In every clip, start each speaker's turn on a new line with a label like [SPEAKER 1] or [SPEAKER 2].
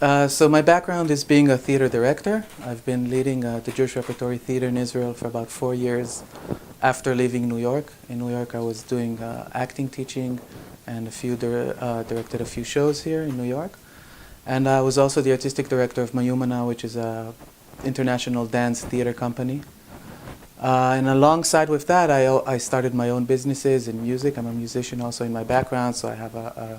[SPEAKER 1] So my background is being a theater director. I've been leading the Jewish Repertory Theater in Israel for about 4 years after leaving New York. In New York I was doing acting teaching and directed a few shows here in New York. And I was also the artistic director of Mayumana, which is an international dance theater company. And alongside with that, I started my own businesses in music. I'm a musician also in my background, so I have a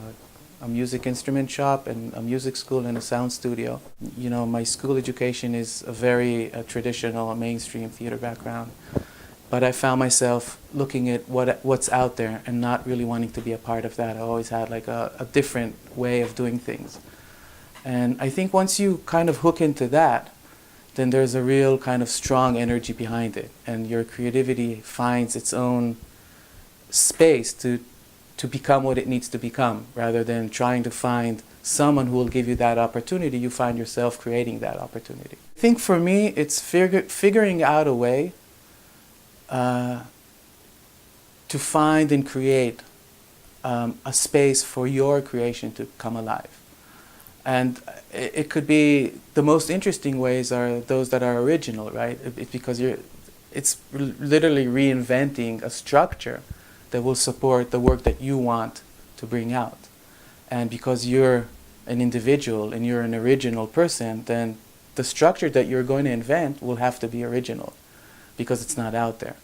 [SPEAKER 1] music instrument shop and a music school and a sound studio. You know, my school education is a very traditional, mainstream theater background. But I found myself looking at what's out there and not really wanting to be a part of that. I always had like a different way of doing things. And I think once you kind of hook into that, then there's a real kind of strong energy behind it. And your creativity finds its own space to become what it needs to become, rather than trying to find someone who will give you that opportunity. You find yourself creating that opportunity. I think for me, it's figuring out a way to find and create a space for your creation to come alive. And it could be, the most interesting ways are those that are original, right? Because it's literally reinventing a structure that will support the work that you want to bring out. And because you're an individual and you're an original person, then the structure that you're going to invent will have to be original because it's not out there.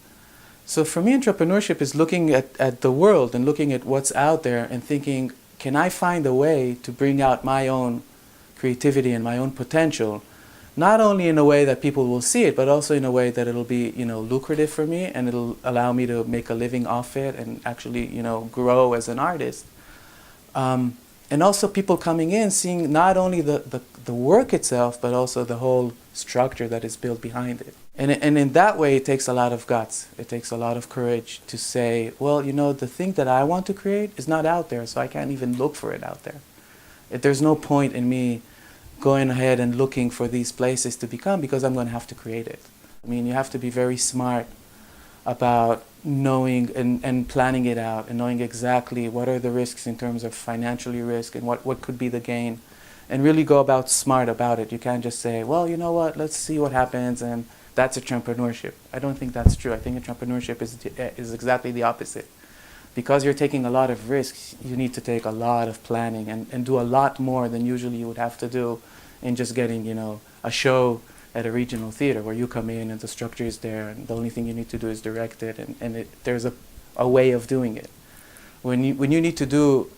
[SPEAKER 1] So for me, entrepreneurship is looking at the world and looking at what's out there and thinking, can I find a way to bring out my own creativity and my own potential, not only in a way that people will see it, but also in a way that it'll be, lucrative for me, and it'll allow me to make a living off it and actually, grow as an artist. And also people coming in, seeing not only the work itself, but also the whole structure that is built behind it. And in that way, it takes a lot of guts. It takes a lot of courage to say, well, the thing that I want to create is not out there, so I can't even look for it out there. There's no point in me going ahead and looking for these places to become, because I'm going to have to create it. I mean, you have to be very smart about knowing and planning it out and knowing exactly what are the risks in terms of financially risk and what could be the gain, and really go about smart about it. You can't just say, well, you know what, let's see what happens, and that's entrepreneurship. I don't think that's true. I think entrepreneurship is exactly the opposite. Because you're taking a lot of risks, you need to take a lot of planning and do a lot more than usually you would have to do in just getting, a show at a regional theater where you come in and the structure is there and the only thing you need to do is direct it, and there's a way of doing it. When you need to do,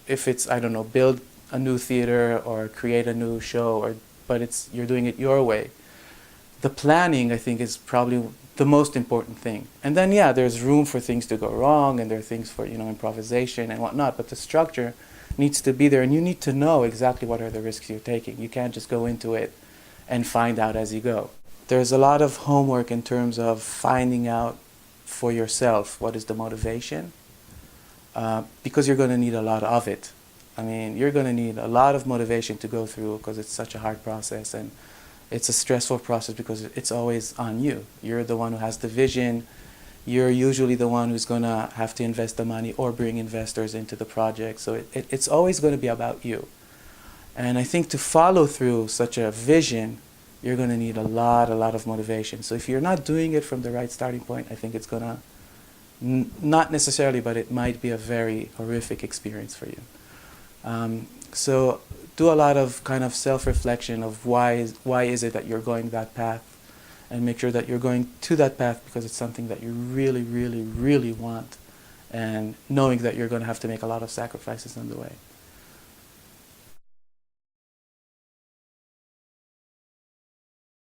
[SPEAKER 1] if it's, I don't know, build a new theater or create a new show, but you're doing it your way, the planning, I think, is probably the most important thing. And then, yeah, there's room for things to go wrong, and there are things for, improvisation and whatnot, but the structure needs to be there, and you need to know exactly what are the risks you're taking. You can't just go into it and find out as you go. There's a lot of homework in terms of finding out for yourself what is the motivation, because you're going to need a lot of it. I mean, you're going to need a lot of motivation to go through, because it's such a hard process, and it's a stressful process because it's always on you. You're the one who has the vision. You're usually the one who's going to have to invest the money or bring investors into the project. So it's always going to be about you. And I think to follow through such a vision, you're going to need a lot of motivation. So if you're not doing it from the right starting point, I think it's going to, not necessarily, but it might be a very horrific experience for you. So do a lot of kind of self-reflection of why is it that you're going that path, and make sure that you're going to that path because it's something that you really want, and knowing that you're going to have to make a lot of sacrifices on the way.